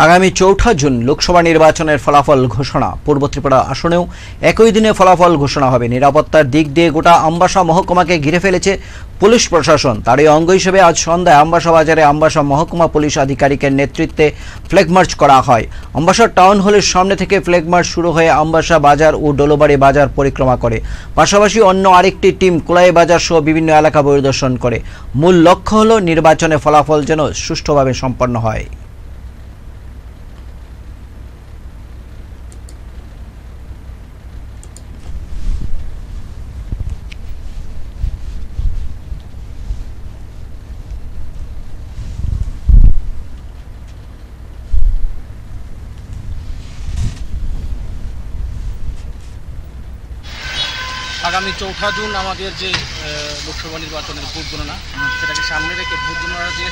আগামী ৪ঠা জুন লোকসভা নির্বাচনের ফলাফল ঘোষণা। পূর্ব ত্রিপুরা আসনেও একই দিনে ফলাফল ঘোষণা হবে। নিরাপত্তার দিক দিয়ে গোটা আমবাসা মহকুমাকে ঘিরে ফেলেছে পুলিশ প্রশাসন। তারই অঙ্গ হিসেবে আজ সন্ধ্যায় আমবাসা বাজারে আমবাসা মহকুমা পুলিশ আধিকারিকের নেতৃত্বে ফ্ল্যাগ মার্চ করা হয়। আমবাসা টাউন হলের সামনে থেকে ফ্ল্যাগ মার্চ শুরু হয়ে আমবাসা বাজার ও ডোলোবাড়ি বাজার পরিক্রমা করে। পাশাপাশি অন্য আরেকটি টিম কোলাই বাজার সহ বিভিন্ন এলাকা পরিদর্শন করে। মূল লক্ষ্য হল নির্বাচনের ফলাফল যেন সুষ্ঠুভাবে সম্পন্ন হয়। আগামী ৪ঠা জুন আমাদের যে লোকসভা নির্বাচনের ভোট গণনা, সেটাকে সামনে রেখে ভোট গণনার যে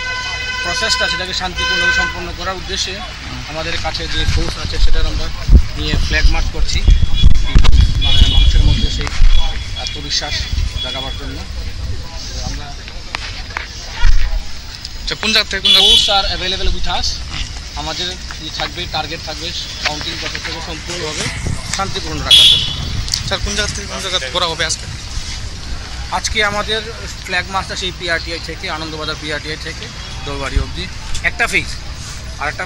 প্রসেসটা সেটাকে শান্তিপূর্ণভাবে সম্পন্ন করার উদ্দেশ্যে আমাদের কাছে যে ফোর্স আছে সেটার আমরা নিয়ে ফ্ল্যাগ মার্চ করছি, মানুষের মধ্যে সেই আত্মবিশ্বাস জাগাবার জন্য। আমরা কোন জায়গা থেকে force are available with us. আমাদের যে থাকবে টার্গেট থাকবে কাউন্টিং প্রসেসটাকে সম্পূর্ণভাবে শান্তিপূর্ণ রাখার জন্য। স্যার কোন জায়গা করা হবে আজকে আমাদের ফ্ল্যাগ মার্চটা সেই পিআরটিআই থেকে আনন্দবাজার পিআরটিআই থেকে দোলবাড়ি অবধি একটা ফেজ আর একটা